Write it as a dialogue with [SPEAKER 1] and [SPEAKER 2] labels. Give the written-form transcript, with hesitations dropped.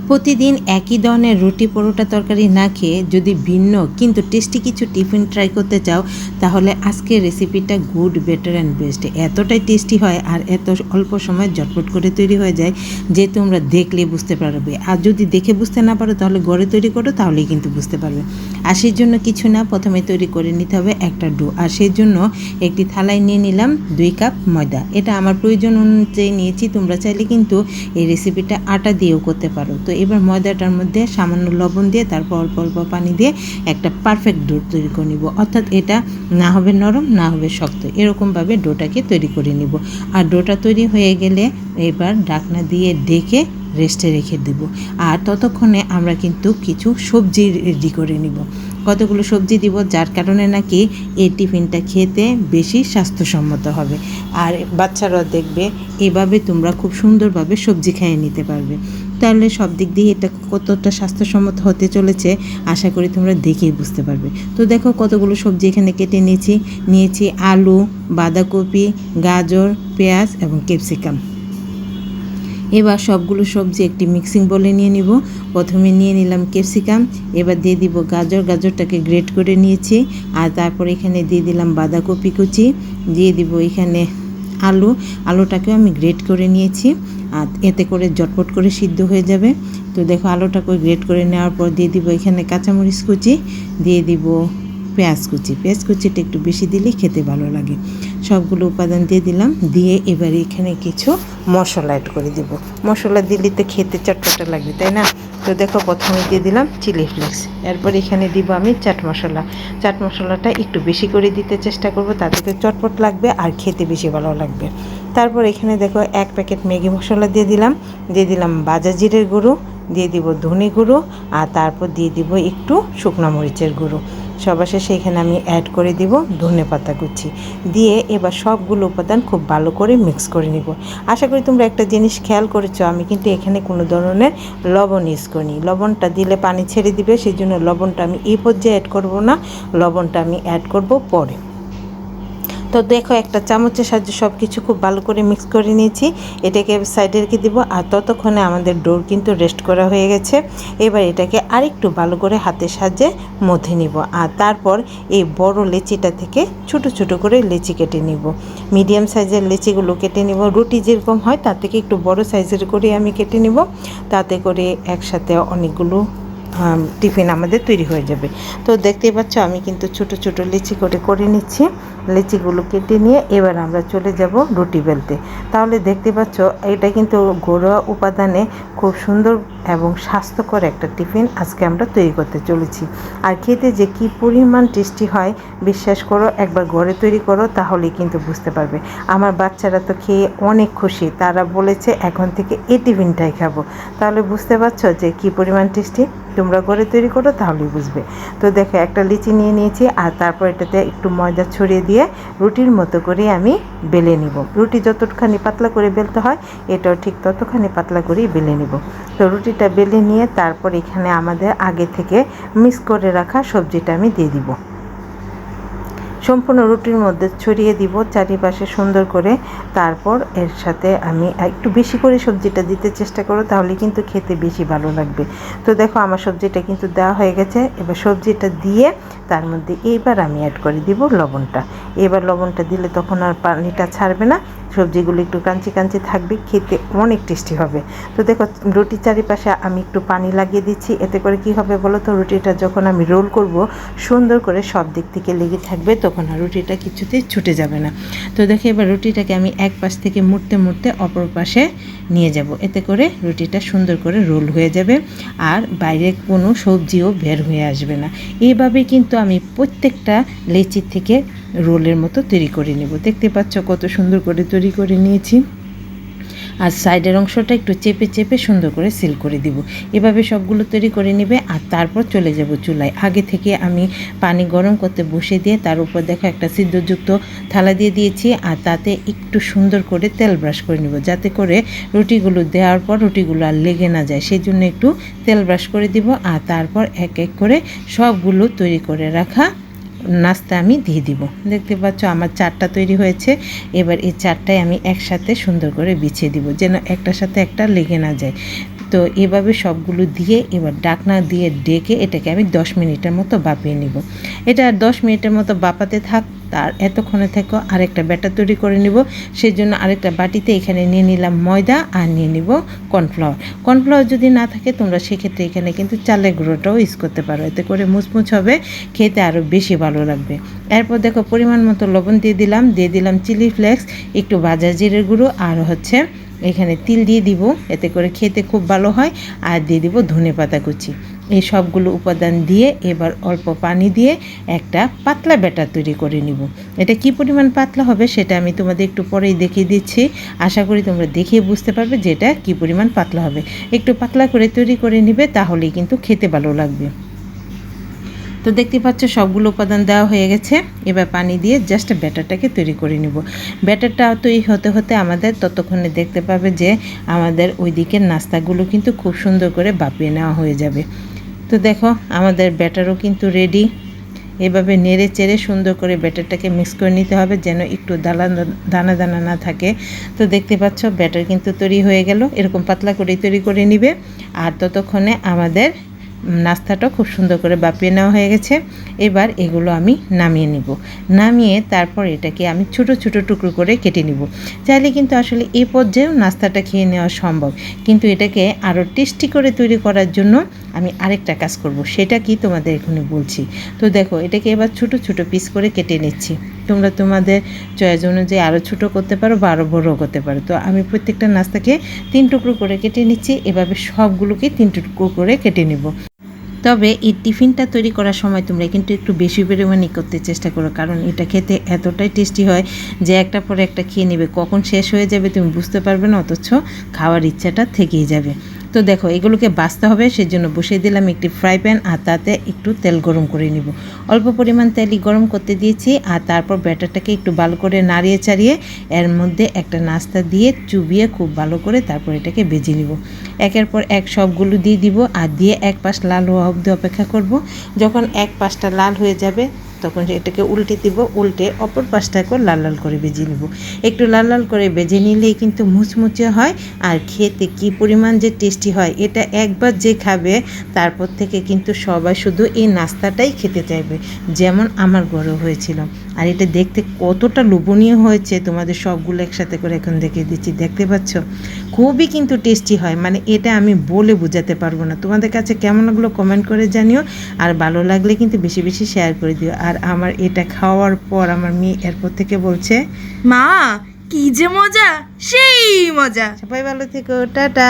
[SPEAKER 1] প্রতিদিন একই ধরনের রুটি পরোটা তরকারি না খেয়ে যদি ভিন্ন কিন্তু টেস্টি কিছু টিফিন ট্রাই করতে চাও, তাহলে আজকের রেসিপিটা গুড বেটার অ্যান্ড বেস্ট। এতটাই টেস্টি হয় আর এত অল্প সময় ঝটপট করে তৈরি হয়ে যায় যে তোমরা দেখলেই বুঝতে পারবে। আর যদি দেখে বুঝতে না পারো তাহলে ঘরে তৈরি করো, তাহলেই কিন্তু বুঝতে পারবে। আর সেই জন্য কিছু না, প্রথমে তৈরি করে নিতে হবে একটা ডো। আর সেই জন্য একটি থালায় নিয়ে নিলাম 2 কাপ ময়দা। এটা আমার প্রয়োজন অনুযায়ী নিয়েছি, তোমরা চাইলে কিন্তু এই রেসিপিটা আটা দিয়েও করতে পারো। তো এবার ময়দাটার মধ্যে সামান্য লবণ দিয়ে তারপর অল্প অল্প পানি দিয়ে একটা পারফেক্ট ডো তৈরি করে নিব। অর্থাৎ এটা না হবে নরম না হবে শক্ত, এরকমভাবে ডোটাকে তৈরি করে নিব। আর ডোটা তৈরি হয়ে গেলে এবার ঢাকনা দিয়ে ঢেকে রেস্টে রেখে দেব। আর ততক্ষণে আমরা কিন্তু কিছু সবজি রেডি করে নিব। কতগুলো সবজি দিব, যার কারণে নাকি এই টিফিনটা খেতে বেশি স্বাস্থ্যসম্মত হবে। আর বাচ্চারাও দেখবে এভাবে তোমরা খুব সুন্দরভাবে সবজি খেয়ে নিতে পারবে। তাহলে সব দিক দিয়ে এটা কতটা স্বাস্থ্যসম্মত হতে চলেছে আশা করি তোমরা দেখেই বুঝতে পারবে। তো দেখো কতগুলো সবজি এখানে কেটে নিয়েছি আলু, বাঁধাকপি, গাজর, পেঁয়াজ এবং ক্যাপসিকাম। এবার সবগুলো সবজি একটি মিক্সিং বলে নিয়ে নিব। প্রথমে নিয়ে নিলাম ক্যাপসিকাম, এবার দিয়ে দিব গাজরটাকে গ্রেট করে নিয়েছি। আর তারপর এখানে দিয়ে দিলাম বাঁধাকপি কুচি, দিয়ে দিব এখানে আলুটাকেও আমি গ্রেট করে নিয়েছি। আর এতে করে ঝটপট করে সিদ্ধ হয়ে যাবে। তো দেখো আলুটাকে গ্রেট করে নেওয়ার পর দিয়ে দিব এখানে কাঁচামরিচ কুচি, দিয়ে দিব পেঁয়াজ কুচিটা একটু বেশি দিলে খেতে ভালো লাগে। সবগুলো উপাদান দিয়ে দিলাম, দিয়ে এবারে এখানে কিছু মশলা অ্যাড করে দেব। মশলা দিলে তো খেতে চটপটা লাগবে, তাই না? তো দেখো প্রথমে দিয়ে দিলাম চিলি ফ্লেক্স, এরপর এখানে দিব আমি চাট মশলাটা একটু বেশি করে দিতে চেষ্টা করব, তাতে চটপট লাগবে আর খেতে বেশি ভালো লাগবে। তারপর এখানে দেখো 1 প্যাকেট ম্যাগি মশলা দিয়ে দিলাম ভাজা জিরের গুঁড়ো, দিয়ে দিব ধনে গুঁড়ো, আর তারপর দিয়ে দিব একটু শুকনো মরিচের গুঁড়ো। সবার শেষে এখানে আমি অ্যাড করে দিব ধনেপাতা কুচি, দিয়ে এবার সবগুলো উপাদান খুব ভালো করে মিক্স করে নিব। আশা করি তোমরা একটা জিনিস খেয়াল করেছো, আমি কিন্তু এখানে কোনো ধরনের লবণ ইউজ করিনি। লবণটা দিলে পানি ছেড়ে দিবে, সেই জন্য লবণটা আমি এই পর্যায়ে অ্যাড করব না, লবণটা আমি অ্যাড করব পরে। তো দেখো একটা চামচের সাহায্যে সব কিছু খুব ভালো করে মিক্স করে নিয়েছি, এটাকে সাইডে রেখে দিব। আর ততক্ষণে আমাদের ডোর কিন্তু রেস্ট করা হয়ে গেছে। এবার এটাকে আরেকটু ভালো করে হাতের সাহায্যে মথে নিব। আর তারপর এই বড় লেচিটা থেকে ছোট ছোট করে লেচি কেটে নিব। মিডিয়াম সাইজের লেচিগুলো কেটে নিব, রুটি যেরকম হয় তার থেকে একটু বড় সাইজের করে আমি কেটে নিব, তাতে করে একসাথে অনেকগুলো টিফিন আমাদের তৈরি হয়ে যাবে। তো দেখতেই পাচ্ছ আমি কিন্তু ছোট ছোট লিচি করে নিচ্ছি। লিচিগুলো কেটে নিয়ে এবার আমরা চলে যাব রুটি বেলতে। তাহলে দেখতে পাচ্ছ এটা কিন্তু ঘরোয়া উপাদানে খুব সুন্দর এবং স্বাস্থ্যকর একটা টিফিন আজকে আমরা তৈরি করতে চলেছি। আর খেতে যে কী পরিমাণ টেস্টি হয় বিশ্বাস করো, একবার ঘরে তৈরি করো তাহলেই কিন্তু বুঝতে পারবে। আমার বাচ্চারা তো খেয়ে অনেক খুশি, তারা বলেছে এখন থেকে এই টিফিনটাই খাবো। তাহলে বুঝতে পারছো যে কী পরিমাণ টেস্টি, তোমরা ঘরে তৈরি করো তাহলেই বুঝবে। তো দেখো একটা লিচি নিয়েছি, আর তারপর এটাতে একটু ময়দা ছড়িয়ে দিয়ে রুটির মতো করে আমি বেলে নিব। রুটি যতখানি পাতলা করে বেলতে হয় এটাও ঠিক ততখানি পাতলা করেই বেলে নিব। তো রুটিটা বেলে নিয়ে তারপর এখানে আমাদের আগে থেকে মিক্স করে রাখা সবজিটা আমি দিয়ে দিব, সম্পূর্ণ রুটির মধ্যে ছড়িয়ে দিব চারিপাশে সুন্দর করে। তারপর এর সাথে আমি একটু বেশি করে সবজিটা দিতে চেষ্টা করো, তাহলে কিন্তু খেতে বেশি ভালো লাগবে। তো দেখো আমার সবজিটা কিন্তু দেওয়া হয়ে গেছে। এবার সবজিটা দিয়ে তার মধ্যে এইবার আমি অ্যাড করে দিব লবণটা। এবার লবণটা দিলে তখন আর পানিটা ছাড়বে না, সবজিগুলো একটু কাঞ্চি থাকবে, খেতে অনেক টেস্টি হবে। তো দেখো রুটির চারিপাশে আমি একটু পানি লাগিয়ে দিচ্ছি, এতে করে কি হবে বলো তো, রুটিটা যখন আমি রোল করব সুন্দর করে সব দিক থেকে লেগে থাকবে, তখন আর রুটিটা কিছুতেই ছুটে যাবে না। তো দেখো এবার রুটিটাকে আমি এক পাশ থেকে মুড়তে অপর পাশে নিয়ে যাব, এতে করে রুটিটা সুন্দর করে রোল হয়ে যাবে আর বাইরে কোনো সবজিও বের হয়ে আসবে না। এইভাবে কিন্তু আমি প্রত্যেকটা লেচির থেকে রোলের মতো তৈরি করে নেব। দেখতে পাচ্ছ কত সুন্দর করে তৈরি করে নিয়েছি। আর সাইডের অংশটা একটু চেপে সুন্দর করে সিল করে দিব। এভাবে সবগুলো তৈরি করে নেবে। আর তারপর চলে যাব চুলায়। আগে থেকে আমি পানি গরম করতে বসিয়ে দিয়ে তার উপর দেখো একটা সিদ্ধযুক্ত থালা দিয়ে দিয়েছি, আর তাতে একটু সুন্দর করে তেল ব্রাশ করে নেব, যাতে করে রুটিগুলো দেওয়ার পর রুটিগুলো আর লেগে না যায়, সেই জন্য একটু তেল ব্রাশ করে দিব। আর তারপর এক এক করে সবগুলো তৈরি করে রাখা নাস্তা আমি দিয়ে দিব। দেখতে পাচ্ছ আমার চারটা তৈরি হয়েছে। এবার এই চারটায় আমি একসাথে সুন্দর করে বিছিয়ে দিব, যেন একটার সাথে একটা লেগে না যায়। তো এভাবে সবগুলো দিয়ে এবার ডাকনা দিয়ে ডেকে এটাকে আমি 10 মিনিটের মতো বাপিয়ে নিব। এটা 10 মিনিটের মতো বাপাতে থাক। তার এতক্ষণে থেকে আরেকটা ব্যাটার তৈরি করে নিব। সেই জন্য আরেকটা বাটিতে এখানে নিয়ে নিলাম ময়দা আর নিয়ে নিব কর্নফ্লাওয়ার। কর্নফ্লাওয়ার যদি না থাকে তোমরা সেক্ষেত্রে এখানে কিন্তু চালের গুঁড়োটাও ইউজ করতে পারো, এতে করে মুচমুচ হবে, খেতে আরও বেশি ভালো লাগবে। এরপর দেখো পরিমাণ মতো লবণ দিয়ে দিলাম চিলি ফ্লেক্স, একটু ভাজা জিরের গুঁড়ো, আর হচ্ছে এখানে তিল দিয়ে দিব, এতে করে খেতে খুব ভালো হয়। আর দিয়ে দিব ধনেপাতা কুচি। এই সবগুলো উপাদান দিয়ে এবার অল্প পানি দিয়ে একটা পাতলা ব্যাটার তৈরি করে নিব। এটা কি পরিমাণ পাতলা হবে সেটা আমি তোমাদের একটু পরেই দেখিয়ে দিচ্ছি। আশা করি তোমরা দেখে বুঝতে পারবে যে এটা কী পরিমাণ পাতলা হবে। একটু পাতলা করে তৈরি করে নিবে, তাহলেই কিন্তু খেতে ভালো লাগবে। তো দেখতে পাচ্ছ সবগুলো উপাদান দেওয়া হয়ে গেছে। এবার পানি দিয়ে জাস্ট ব্যাটারটাকে তৈরি করে নিব। ব্যাটারটা তৈরি হতে হতে আমাদের ততক্ষণে দেখতে পাবে যে আমাদের ওই দিকের নাস্তাগুলো কিন্তু খুব সুন্দর করে বাপিয়ে নেওয়া হয়ে যাবে। তো দেখো আমাদের ব্যাটারও কিন্তু রেডি। এভাবে নেড়ে চেড়ে সুন্দর করে ব্যাটারটাকে মিক্স করে নিতে হবে, যেন একটু দানা দানা না থাকে। তো দেখতে পাচ্ছ ব্যাটার কিন্তু তৈরি হয়ে গেল। এরকম পাতলা করেই তৈরি করে নিবে। আর ততক্ষণে আমাদের নাস্তাটা খুব সুন্দর করে বাপিয়ে নেওয়া হয়ে গেছে। এবার এগুলো আমি নামিয়ে নিব। নামিয়ে তারপর এটাকে আমি ছোট ছোট টুকরো করে কেটে নিব। চাইলে কিন্তু আসলে এই পর্যায়েও নাস্তাটা খেয়ে নেওয়া সম্ভব, কিন্তু এটাকে আরও টেস্টি করে তৈরি করার জন্য আমি আরেকটা কাজ করব, সেটা কি তোমাদের এখানে বলছি। তো দেখো এটাকে এবার ছোট ছোট পিস করে কেটে নিচ্ছি। তোমরা তোমাদের চয়েস অনুযায়ী আরও ছোটো করতে পারো বা আরও বড়ো করতে পারো। তো আমি প্রত্যেকটা নাস্তাকে 3 টুকরো করে কেটে নিচ্ছি। এভাবে সবগুলোকে 3 টুকরো করে কেটে নেব। তবে এই টিফিনটা তৈরি করার সময় তোমরা কিন্তু একটু বেশি পরিমাণে করতে চেষ্টা করো, কারণ এটা খেতে এতটাই টেস্টি হয় যে একটা পরে একটা খেয়ে নেবে, কখন শেষ হয়ে যাবে তুমি বুঝতে পারবে না, অথচ খাওয়ার ইচ্ছাটা থেকেই যাবে। তো দেখো এগুলোকে বাছতে হবে, সেজন্য বসিয়ে দিলাম একটি ফ্রাই প্যান, আর তাতে একটু তেল গরম করে নিব। অল্প পরিমাণ তেলই গরম করতে দিয়েছি। আর তারপর ব্যাটারটাকে একটু ভালো করে নাড়িয়ে চাড়িয়ে এর মধ্যে একটা নাস্তা দিয়ে চুবিয়ে খুব ভালো করে তারপর এটাকে ভেজে নিব। একের পর এক সবগুলো দিয়ে দিব, আর দিয়ে এক পাশ লাল হওয়া অবধি অপেক্ষা করব। যখন এক পাশটা লাল হয়ে যাবে তখন এটাকে উল্টে দিব, উল্টে অপর পাশটাকেও লাল লাল করে ভেজে নেব। একটু লাল লাল করে ভেজে নিলেই কিন্তু মুচমুচে হয়, আর খেতে কি পরিমাণ যে টেস্টি হয়, এটা একবার যে খাবে তারপর থেকে কিন্তু সবাই শুধু এই নাস্তাটাই খেতে চাইবে, যেমন আমার ঘরেও হয়েছিল। আর এটা দেখতে কতটা লোভনীয় হয়েছে তোমাদের সবগুলো একসাথে করে এখন দেখিয়ে দিচ্ছি। দেখতে পাচ্ছ খুবই কিন্তু টেস্টি হয়, মানে এটা আমি বলে বোঝাতে পারবো না। তোমাদের কাছে কেমন লাগলো কমেন্ট করে জানিও, আর ভালো লাগলে কিন্তু বেশি বেশি শেয়ার করে দিও। আর আমার এটা খাওয়ার পর আমার মেয়ে এরপর থেকে বলছে,
[SPEAKER 2] মা কি যে মজা, সেই মজা।
[SPEAKER 1] সবাই ভালো থেকো, টাটা।